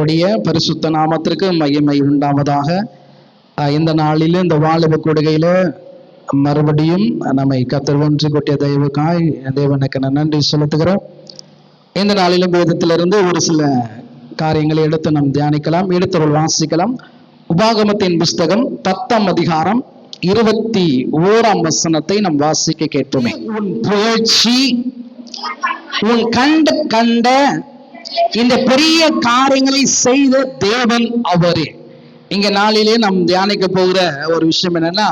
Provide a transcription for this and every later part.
கர்த்தருடைய பரிசுத்த நாமத்திற்கு மகிமை உண்டாவதாக. இந்த நாளில் இந்த வாலிப கொடுகையில மறுபடியும் நம்மை கர்த்தர் ஒன்று கூட்டிய தெய்வக்காய் தேவனுக்கு நன்றி செலுத்துகிறோம். இந்த நாளிலும் வேதத்திலிருந்து ஒரு சில காரியங்களை எடுத்து நாம் தியானிக்கலாம், எடுத்து வாசிக்கலாம். உபாகமத்தின் புஸ்தகம் 10ஆம் அதிகாரம் 21ஆம் வசனத்தை நாம் வாசிக்க கேட்போமே. உன் புகழ்ச்சி, உன் கண்ட இந்த பெரிய காரியங்களை செய்த தேவன் அவரே. இங்க நாளிலே நாம் தியானிக்க போகிற ஒரு விஷயம் என்னன்னா,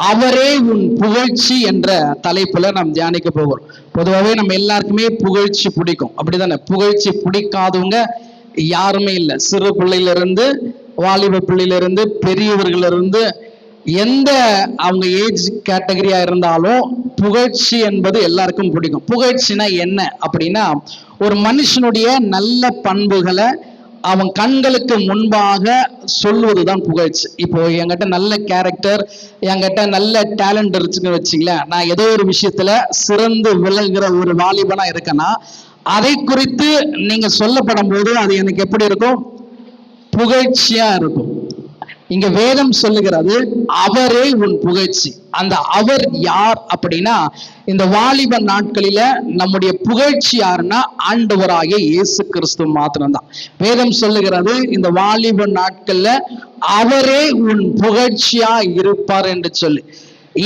அவரே உன் புகழ்ச்சி என்ற தலைப்புல நாம் தியானிக்க போகிறோம். பொதுவாகவே நம்ம எல்லாருக்குமே புகழ்ச்சி பிடிக்கும், அப்படிதானே? புகழ்ச்சி பிடிக்காதவங்க யாருமே இல்லை. சிறு பிள்ளையிலிருந்து, வாலிப பிள்ளையிலிருந்து, பெரியவர்களிலிருந்து, எந்த அவங்க ஏஜ் கேட்டகரியா இருந்தாலும் புகழ்ச்சி என்பது எல்லாருக்கும் பிடிக்கும். புகழ்ச்சினா என்ன அப்படின்னா, ஒரு மனுஷனுடைய நல்ல பண்புகளை அவன் கண்களுக்கு முன்பாக சொல்வதுதான் புகழ்ச்சி. இப்போ என்கிட்ட நல்ல கேரக்டர், என்கிட்ட நல்ல டேலண்ட் இருக்குன்னு வச்சுங்களேன், நான் ஏதோ ஒரு விஷயத்துல சிறந்து விளங்குற ஒரு வாலிபனா இருக்கேன்னா, அதை குறித்து நீங்க சொல்லப்படும் போது அது எனக்கு எப்படி இருக்கும்? புகழ்ச்சியா இருக்கும். இங்க வேதம் சொல்லுகிறது, அவரே உன் புகழ்ச்சி. அந்த அவர் யார் அப்படின்னா, இந்த வாலிப நாட்களில நம்முடைய புகழ்ச்சி யாருன்னா ஆண்டவராகிய இயேசு கிறிஸ்து மாத்திரம்தான். வேதம் சொல்லுகிறது, இந்த வாலிப நாட்கள்ல அவரே உன் புகழ்ச்சியா இருப்பார் என்று சொல்லி.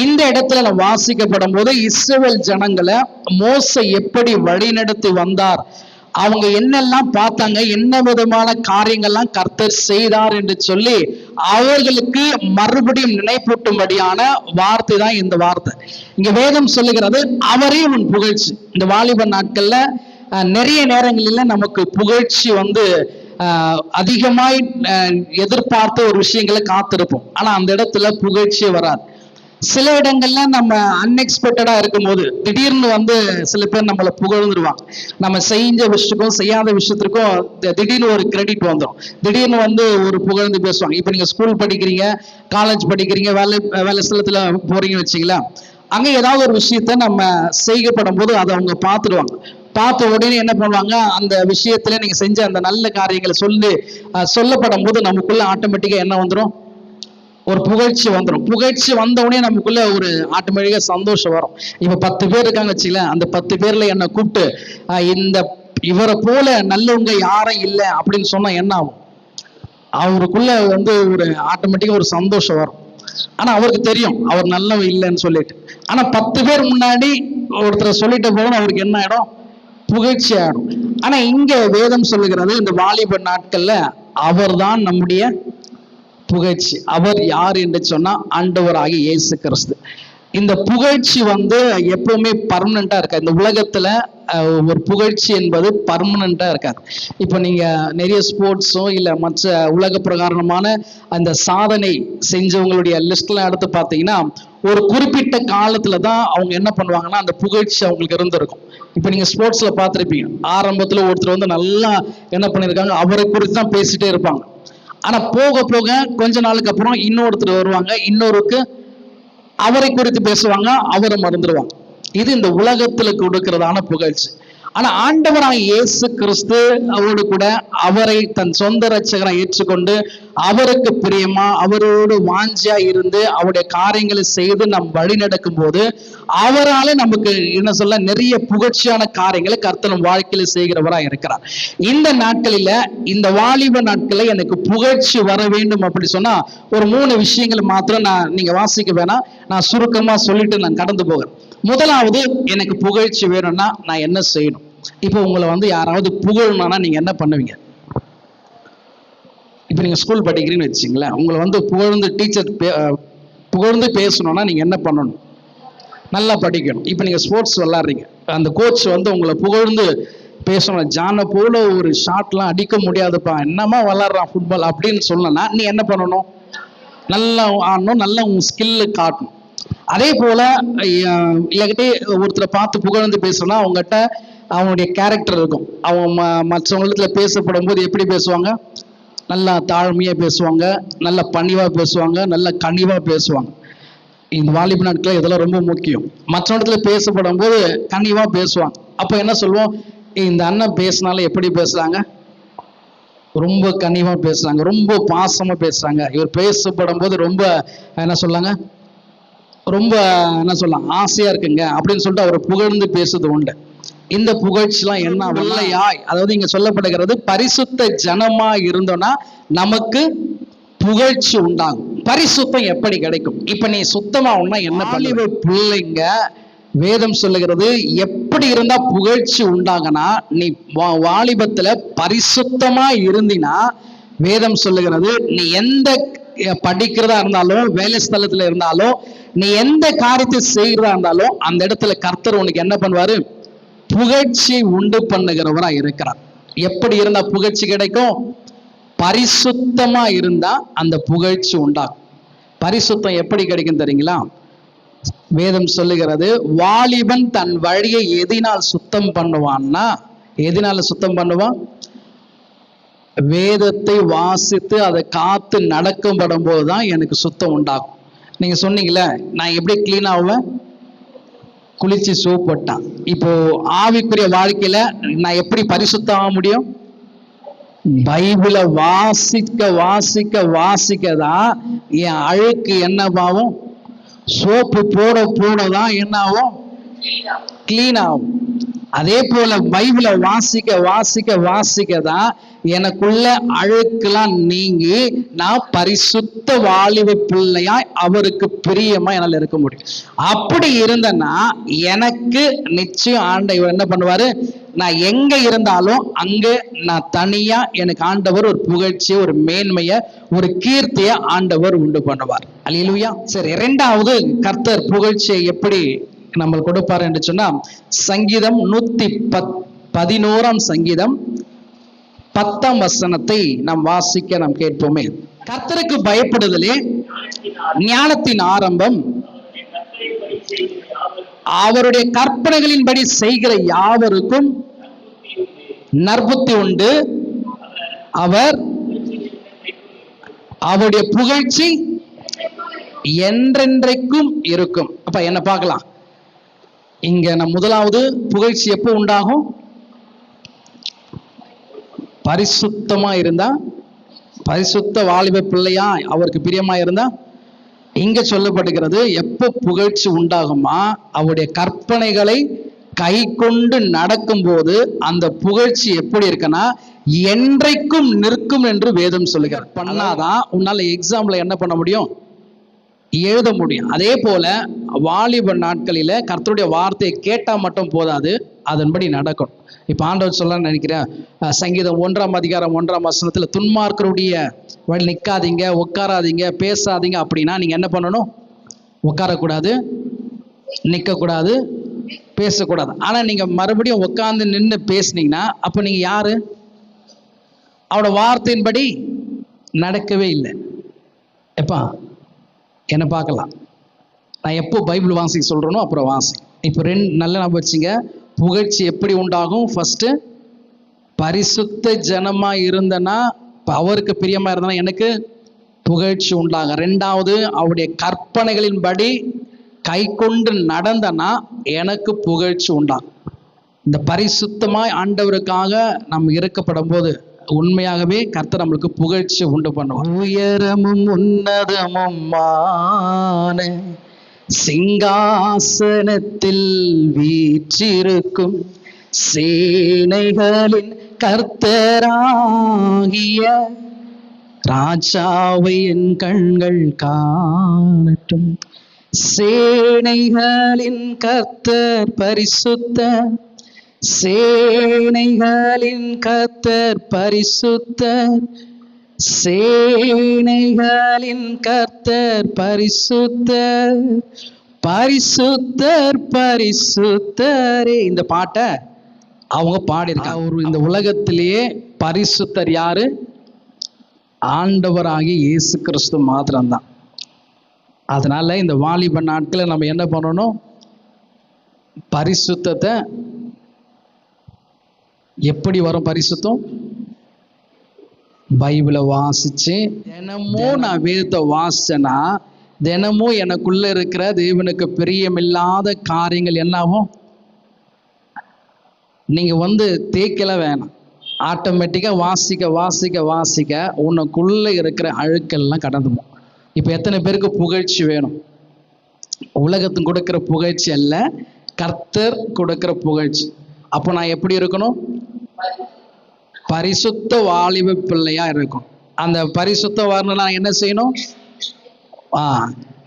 இந்த இடத்துல நம்ம வாசிக்கப்படும் போது இஸ்ரவேல் ஜனங்களை மோசே எப்படி வழிநடத்தி வந்தார், அவங்க என்னெல்லாம் பார்த்தாங்க, என்ன விதமான காரியங்கள்லாம் கர்த்தர் செய்தார் என்று சொல்லி அவர்களுக்கு மறுபடியும் நினைப்பூட்டும்படியான வார்த்தை தான் இந்த வார்த்தை. இங்க வேதம் சொல்லுகிறது, அவரே உன் புகழ்ச்சி. இந்த வாலிப நாட்கள்ல நிறைய நேரங்களில நமக்கு புகழ்ச்சி அதிகமாய் எதிர்பார்த்த ஒரு விஷயங்களை காத்திருப்போம். ஆனா அந்த இடத்துல புகழ்ச்சியே வராது. சில இடங்கள்ல நம்ம அன்எக்ஸ்பெக்டடா இருக்கும்போது திடீர்னு சில பேர் நம்மளை புகழ்ந்துருவாங்க. நம்ம செஞ்ச விஷயத்துக்கும் செய்யாத விஷயத்திற்கும் திடீர்னு ஒரு கிரெடிட் வந்துடும். திடீர்னு ஒரு புகழ்ந்து பேசுவாங்க. இப்ப நீங்க ஸ்கூல் படிக்கிறீங்க, காலேஜ் படிக்கிறீங்க, வேலை ஸ்தலத்துல போறீங்கன்னு வச்சுங்களா, அங்க ஏதாவது ஒரு விஷயத்த நம்ம செய்யப்படும் போது அதை அவங்க பார்த்துடுவாங்க. பார்த்த உடனே என்ன பண்ணுவாங்க, அந்த விஷயத்துல நீங்க செஞ்ச அந்த நல்ல காரியங்களை சொல்லப்படும் போது நமக்குள்ள ஆட்டோமேட்டிக்கா என்ன வந்துடும்? ஒரு புகழ்ச்சி வந்துடும். புகழ்ச்சி வந்த உடனே நமக்குள்ள ஒரு ஆட்டோமேட்டிக்கா சந்தோஷம் வரும். இப்ப 10 பேர் இருக்காங்க வச்சுக்கல, அந்த 10 பேர்ல என்ன கூப்பிட்டு இவரை போல நல்லவங்க யாரும் இல்லை அப்படின்னு சொன்னா என்ன ஆகும்? அவருக்குள்ள ஒரு ஆட்டோமேட்டிக்கா ஒரு சந்தோஷம் வரும். ஆனா அவருக்கு தெரியும் அவர் நல்லவன் இல்லைன்னு சொல்லிட்டு. ஆனா 10 பேர் முன்னாடி ஒருத்தர் சொல்லிட்டு போகணும், அவருக்கு என்ன ஆயிடும்? புகழ்ச்சி ஆயிடும். ஆனா இங்க வேதம் சொல்லுகிறது, இந்த வாலிப நாட்கள்ல அவர் தான் நம்முடைய புகழ்ச்சி. அவர் யார் என்று சொன்னா ஆண்டவராகிய இயேசு கிறிஸ்து. இந்த புகழ்ச்சி எப்பவுமே பர்மனண்டா இருக்காது. இந்த உலகத்துல ஒரு புகழ்ச்சி என்பது பர்மனண்டா இருக்காது. இப்போ நீங்க நிறைய ஸ்போர்ட்ஸோ இல்ல மற்ற உலக பிரகாரமான அந்த சாதனை செஞ்சவங்களுடைய லிஸ்ட்லாம் எடுத்து பார்த்தீங்கன்னா, ஒரு குறிப்பிட்ட காலத்துல தான் அவங்க என்ன பண்ணுவாங்கன்னா அந்த புகழ்ச்சி அவங்களுக்கு இருந்திருக்கும். இப்போ நீங்க ஸ்போர்ட்ஸ்ல பார்த்துருப்பீங்க, ஆரம்பத்துல ஒருத்தர் நல்லா என்ன பண்ணிருக்காங்க, அவரை குறித்து தான் பேசிட்டே இருப்பாங்க. ஆனா போக போக கொஞ்ச நாளுக்கு அப்புறம் இன்னொருத்தர் வருவாங்க, இன்னொருக்கு அவரை குறித்து பேசுவாங்க, அவரை மறந்துடுவாங்க. இது இந்த உலகத்துல கொடுக்கிறதான புகழ்ச்சி. ஆனா ஆண்டவராக இயேசு கிறிஸ்து அவரோடு கூட அவரை தன் சொந்த ரட்சகரை ஏற்றுக்கொண்டு அவருக்கு பிரியமா அவரோடு வாஞ்சியா இருந்து அவருடைய காரியங்களை செய்து நம் வழி நடக்கும் போது அவரால் நமக்கு நிறைய புகழ்ச்சியான காரியங்களை கர்த்தர் வாழ்க்கையில செய்கிறவரா இருக்கிறார். இந்த நாட்களில, இந்த வாலிப நாட்களில் எனக்கு புகழ்ச்சி வர வேண்டும் அப்படி சொன்னா ஒரு 3 விஷயங்கள் மாத்திரம் நீங்க வாசிக்க வேணாம், நான் சுருக்கமா சொல்லிட்டு நான் கடந்து போகிறேன். முதலாவது, எனக்கு புகழ்ச்சி வேணும்னா நான் என்ன செய்யணும்? இப்போ உங்களை யாராவது புகழணும்னா நீங்க என்ன பண்ணுவீங்க? இப்ப நீங்க ஸ்கூல் படிக்கிறீங்கன்னு வச்சுங்களேன், உங்களை புகழ்ந்து டீச்சர் புகழ்ந்து பேசணும்னா நீங்க என்ன பண்ணணும்? நல்லா படிக்கணும். இப்ப நீங்க ஸ்போர்ட்ஸ் விளையாடுறீங்க, அந்த கோச் உங்களை புகழ்ந்து பேசணும். ஜானை போல ஒரு ஷாட்லாம் அடிக்க முடியாதுப்பா, என்னமா விளையாடுறான் ஃபுட்பால் அப்படின்னு சொல்லணும்னா நீ என்ன பண்ணணும்? நல்லா ஆடணும், நல்லா உங்க ஸ்கில்லு காட்டணும். அதே போல இல்லக்கிட்டே ஒருத்தரை பார்த்து புகழ்ந்து பேசணும்னா அவங்ககிட்ட அவனுடைய கேரக்டர் இருக்கும். அவங்க மற்றவங்களத்துல பேசப்படும் போது எப்படி பேசுவாங்க? நல்லா தாழ்மையா பேசுவாங்க, நல்ல பணிவா பேசுவாங்க, நல்ல கனிவா பேசுவாங்க. இந்த வாலிப நாட்கள் இதெல்லாம் ரொம்ப முக்கியம். மற்ற இடத்துல பேசப்படும் போது கனிவா பேசுவாங்க. அப்ப என்ன சொல்லுவோம்? இந்த அண்ணன் பேசினாலும் எப்படி பேசுறாங்க? ரொம்ப கனிவா பேசுறாங்க, ரொம்ப பாசமா பேசுறாங்க. இவர் பேசப்படும் போது ரொம்ப என்ன சொல்லாங்க, ரொம்ப என்ன சொல்லலாம், ஆசையா இருக்குங்க அப்படின்னு சொல்லிட்டு அவரை புகழ்ந்து பேசுறது உண்டு. இந்த புகழ்ச்சிலாம் என்ன வெள்ளையாய், அதாவது இங்க சொல்லப்படுகிறது பரிசுத்த ஜனமா இருந்தோம்னா நமக்கு புகழ்ச்சி உண்டாகும். பரிசுத்தம் எப்படி கிடைக்கும்? இப்ப நீ சுத்தமா உன்னா என்ன பண்ணுவ? பிள்ளைங்க வேதம் சொல்லுகிறது எப்படி இருந்தா புகழ்ச்சி உண்டாகனா, நீ வாலிபத்துல பரிசுத்தமா இருந்தினா வேதம் சொல்லுகிறது நீ எந்த படிக்கிறதா இருந்தாலும், வேலை ஸ்தலத்துல இருந்தாலும், நீ எந்த காரியத்தை செய்கிறதா இருந்தாலும் அந்த இடத்துல கர்த்தர் உனக்கு என்ன பண்ணுவாரு? புகழ்ச்சி உண்டு பண்ணுகிறவரா இருக்கிறார். எப்படி இருந்தா புகழ்ச்சி கிடைக்கும்? பரிசுத்தமா இருந்தா அந்த புகழ்ச்சி உண்டாகும். பரிசுத்தம் எப்படி கிடைக்கும் தெரியுங்களா? வேதம் சொல்லுகிறது வாலிபன் தன் வழியை எதினால் சுத்தம் பண்ணுவான்னா, எதினால சுத்தம் பண்ணுவான்? வேதத்தை வாசித்து அதை காத்து நடக்கப்படும் போதுதான் எனக்கு சுத்தம் உண்டாகும். நீங்க சொன்னீங்களே நான் எப்படி கிளீன் ஆகுவேன்? குளிச்சு சோப் போட்டான். இப்போ ஆவிக்குரிய வாழ்க்கையில நான் எப்படி பரிசுத்தம் ஆக முடியும்? பைபிளை வாசிக்க வாசிக்க வாசிக்கதான் என் அழுக்கு என்ன பாவம்? சோப்பு போட போடதான் என்ன ஆகும்? கிளீன் ஆகும். அதே போல பைபிளை வாசிக்க வாசிக்க வாசிக்கதான் எனக்குள்ள அழுக்கெல்லாம் நீங்கி நான் பரிசுத்த வாலிப பிள்ளையாய் அவருக்கு பிரியமா என்னால இருக்க முடியும். அப்படி இருந்தேன்னா எனக்கு நிச்சயம் ஆண்டவர் என்ன பண்ணுவாரு? நான் எங்க இருந்தாலும் அங்க நான் தனியா எனக்கு ஆண்டவர் ஒரு புகழ்ச்சியை, ஒரு மேன்மைய, ஒரு கீர்த்திய ஆண்டவர் உண்டு பண்ணுவார். அல்லேலூயா. சரி, இரண்டாவது கர்த்தர் புகழ்ச்சியை எப்படி நம்ம கொடுப்பார் என்று சொன்னா, சங்கீதம் 111 சங்கீதம் 10 வசனத்தை நாம் வாசிக்க நாம் கேட்போமே. கர்த்தருக்கு பயப்படுதலே ஞானத்தின் ஆரம்பம், அவருடைய கற்பனைகளின்படி செய்கிற யாவருக்கும் நற்புத்தி உண்டு, அவருடைய புகழ்ச்சி என்றென்றைக்கும் இருக்கும். அப்ப என்ன பார்க்கலாம் இங்க? நம்ம முதலாவது புகழ்ச்சி எப்போ உண்டாகும்? பரிசுத்தமா இருந்தா, பரிசுத்த வாலிப பிள்ளையா அவருக்கு பிரியமா இருந்தா. இங்க சொல்லப்படுகிறது எப்போ புகழ்ச்சி உண்டாகுமா? அவருடைய கற்பனைகளை கை கொண்டு நடக்கும் போது அந்த புகழ்ச்சி எப்படி இருக்குன்னா என்றைக்கும் நிற்கும் என்று வேதம் சொல்லுகிறார். பண்ணாதான் உன்னால எக்ஸாம்ல என்ன பண்ண முடியும்? எழுத முடியும். அதே போல வாலிப நாட்களில கர்த்தருடைய வார்த்தையை கேட்டா மட்டும் போதாது, அதன்படி நடக்கும். இப்ப ஆண்டவர் சொல்ல நினைக்கிறேன், சங்கீதம் 1 அதிகாரம் 1 துன்மார்க்கருடைய வழி நிற்காதீங்க, உட்காராதீங்க, பேசாதீங்க. அப்படின்னா நீங்க என்ன பண்ணணும்? உட்காரக்கூடாது, நிக்க கூடாது, பேசக்கூடாது. ஆனா நீங்க மறுபடியும் உட்கார்ந்து நின்று பேசுனீங்கன்னா அப்ப நீங்க யாரு? அவரோட வார்த்தையின்படி நடக்கவே இல்லை. எப்பா என்ன பார்க்கலாம், நான் எப்போ பைபிள் வாசிக்க சொல்றேனோ அப்புறம் வாசி. இப்போ 2 நல்ல ஞாபகம் வச்சுங்க. புகழ்ச்சி எப்படி உண்டாகும்? ஃபர்ஸ்ட் பரிசுத்த ஜனமா இருந்தனா, அவருக்கு பிரியமா இருந்தனா எனக்கு புகழ்ச்சி உண்டாகும். 2வது அவருடைய கற்பனைகளின்படி கை கொண்டு நடந்தனா எனக்கு புகழ்ச்சி உண்டாகும். இந்த பரிசுத்தமாய் ஆண்டவருக்காக நம்ம இருக்கப்படும் போது உண்மையாகவே கர்த்தர் நம்மளுக்கு புகழ்ச்சி உண்டு பண்ணுவார். உயரமும் உன்னதமுமான சிங்காசனத்தில் வீற்றிருக்கும் சேனைகளின் கர்த்தராகிய ராஜாவை என் கண்கள் காணட்டும். சேனைகளின் கர்த்தர் பரிசுத்தர், சேனைகளின் கர்த்தர் பரிசுத்தர், சேனைகளின் கர்த்தர் பரிசுத்தர், பரிசுத்தர் பரிசுத்தரே. இந்த பாட்டை அவங்க பாடியிருக்காங்க. இந்த உலகத்திலேயே பரிசுத்தர் யாரு? ஆண்டவராகிய இயேசு கிறிஸ்து மாத்திரம்தான். அதனால இந்த வாலிப நாட்களில் நம்ம என்ன பண்ணணும்? பரிசுத்தத்தை எப்படி வரும்? பரிசுத்தம் பைபிளை வாசிச்சு தினமும் நான் வேதத்தை வாசிச்சேன்னா தினமும் எனக்குள்ள இருக்கிற தேவனுக்கு பிரியமில்லாத காரியங்கள் என்னாகும்? நீங்க தேய்க்கல வேணாம், ஆட்டோமேட்டிக்கா வாசிக்க வாசிக்க வாசிக்க உனக்குள்ள இருக்கிற அழுக்கெல்லாம் கடந்து போகும். இப்ப எத்தனை பேருக்கு புகழ்ச்சி வேணும்? உலகத்துக்கு கொடுக்கிற புகழ்ச்சி அல்ல, கர்த்தர் கொடுக்கிற புகழ்ச்சி. அப்போ நான் எப்படி இருக்கணும்? பரிசுத்த வாலிப பிள்ளையா இருக்கும். அந்த பரிசுத்த வரணும்னா நான் என்ன செய்யணும்?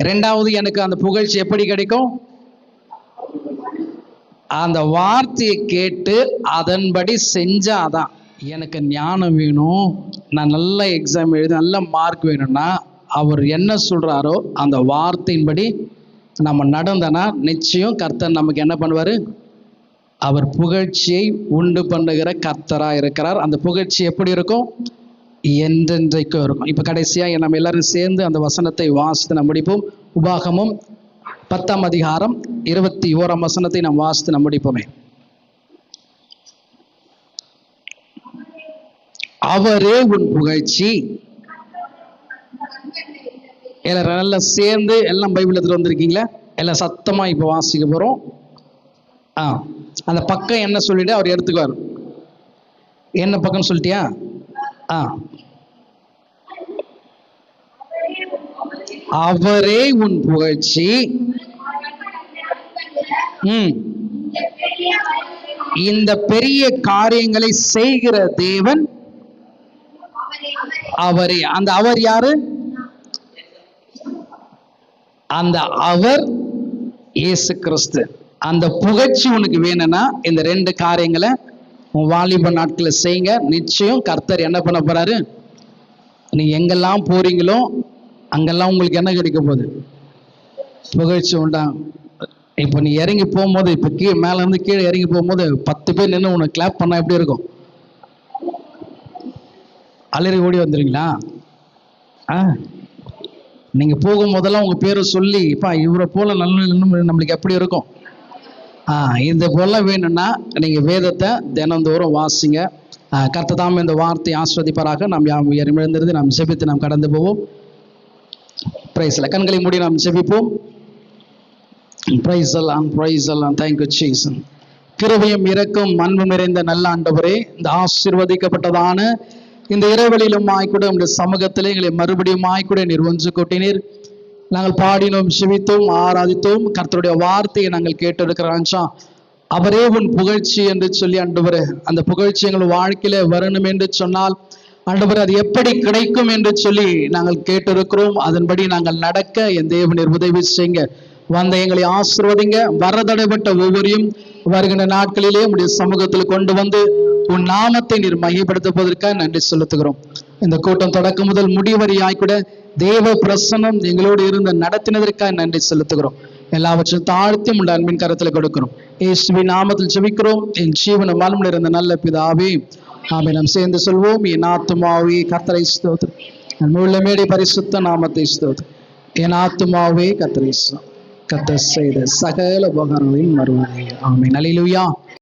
ரெண்டாவது, எனக்கு அந்த புகழ்ச்சி எப்படி கிடைக்கும்? அந்த வார்த்தையை கேட்டு அதன்படி செஞ்சாதான். எனக்கு ஞானம் வேணும், நான் நல்ல எக்ஸாம் எழுதி நல்ல மார்க் வேணும்னா அவர் என்ன சொல்றாரோ அந்த வார்த்தையின்படி நம்ம நடந்தனா நிச்சயம் கர்த்தர் நமக்கு என்ன பண்ணுவாரு? அவர் புகழ்ச்சியை உண்டு பண்ணுகிற கர்த்தரா இருக்கிறார். அந்த புகழ்ச்சி எப்படி இருக்கும்? என்றென்றைக்கும் இருக்கும். இப்ப கடைசியா நம்ம எல்லாரும் சேர்ந்து அந்த வசனத்தை வாசித்து நம்ம முடிப்போம். உபாகமம் 10ஆம் அதிகாரம் 21ஆம் வசனத்தை நாம் வாசித்து நம்ம முடிப்போமே. அவரே உன் புகழ்ச்சி. எல்லாரும் நல்லா சேர்ந்து எல்லாம் பைபிள் எடுத்துட்டு வந்திருக்கீங்களா? எல்லாம் சத்தமா இப்ப வாசிக்க போறோம். அந்த பக்கம் என்ன சொல்லிட்டு அவர் எடுத்துக்குவார். என்ன பக்கம் சொல்லிட்டியா? அவரே உன் புகழ்ச்சி. இந்த பெரிய காரியங்களை செய்கிற தேவன் அவரே. அந்த அவர் யாரு? அந்த அவர் இயேசு கிறிஸ்து. அந்த புகழ்ச்சி உனக்கு வேணும்னா இந்த 2 காரியங்களை உன் வாலிப நாட்களை செய்யுங்க. நிச்சயம் கர்த்தர் என்ன பண்ண போறாரு? நீ எங்கெல்லாம் போறீங்களோ அங்கெல்லாம் உங்களுக்கு என்ன கிடைக்க போகுது? புகழ்ச்சி உண்டா. இப்போ நீ இறங்கி போகும்போது, இப்போ மேல இருந்து கீழே இறங்கி போகும்போது 10 பேர் நின்று உனக்கு கிளாப் பண்ணா எப்படி இருக்கும்? அலறி ஓடி வந்துருங்களா? நீங்க போகும்போதெல்லாம் உங்க பேரை சொல்லி, இப்ப இவரை போல நல்ல நம்மளுக்கு எப்படி இருக்கும்? இந்த போல வேணும்னா நீங்க வேதத்தை தினந்தோறும் வாசிங்க. கர்த்தர் தாமே இந்த வார்த்தை ஆஸ்வதிப்பாராக. நாம் எழுந்திருந்து நாம் ஜெபித்து நாம் கடந்து போவோம். பிரைஸ் எல்லாம். கண்களை மூடி நாம் ஜெபிப்போம். பிரைஸ் எல்லாம், பிரைஸ் எல்லாம். Thank you Jesus. கிருபையும் இரக்கம் அன்பும் நிறைந்த நல்ல ஆண்டவரே, இந்த ஆசீர்வதிக்கப்பட்டதான இந்த இரவலிலும் ஆய்க்கூட உங்களுடைய சமூகத்திலே எங்களை மறுபடியும் ஆய்க்கூட நீர் ஒன்று கூட்டினீர். நாங்கள் பாடினோம், செவித்தோம், ஆராதித்தோம். கர்த்தருடைய வார்த்தையை நாங்கள் கேட்டிருக்கிறோம். அவரே உன் புகழ்ச்சி என்று சொல்லி ஆண்டவரே, அந்த புகழ்ச்சி எங்கள் வாழ்க்கையில வரணும் என்று சொன்னால் ஆண்டவரே அது எப்படி கிடைக்கும் என்று சொல்லி நாங்கள் கேட்டிருக்கிறோம். அதன்படி நாங்கள் நடக்க என் தேவனீர் உதவி செய்யுங்க. வந்த எங்களை ஆசீர்வதிங்க. வரதடைப்பட்ட ஒவ்வொருவரையும் வருகின்ற நாட்களிலே உடைய சமூகத்தில் கொண்டு வந்து உன் நாமத்தை நீர் மையப்படுத்துவதற்காக நன்றி செலுத்துகிறோம். இந்த கூட்டம் தொடக்கம் முதல் முடிவரையாய் கூட தேவ பிரசன்னம் எங்களோடு இருந்து நடத்தினதற்காக நன்றி செலுத்துகிறோம். எல்லாவற்றையும் தாழ்த்தி உள்ள அன்பின் கரத்தில் கொடுக்கிறோம். இயேசுவின் நாமத்தில் ஜெபிக்கிறோம் என் ஜீவன மனமுள்ள இருந்த நல்ல பிதாவே, ஆமென். நாம் சேர்ந்து சொல்வோம். என் ஆத்துமாவே கர்த்தரை ஸ்தோத்திரம், என் உள்ளமேடி பரிசுத்த நாமத்தை ஸ்தோத்திரம். என் ஆத்துமாவே கர்த்தரை கர்த்தர் செய்த சகல உபகாரங்களையும் மறுவாதே. ஆமென். அல்லேலூயா.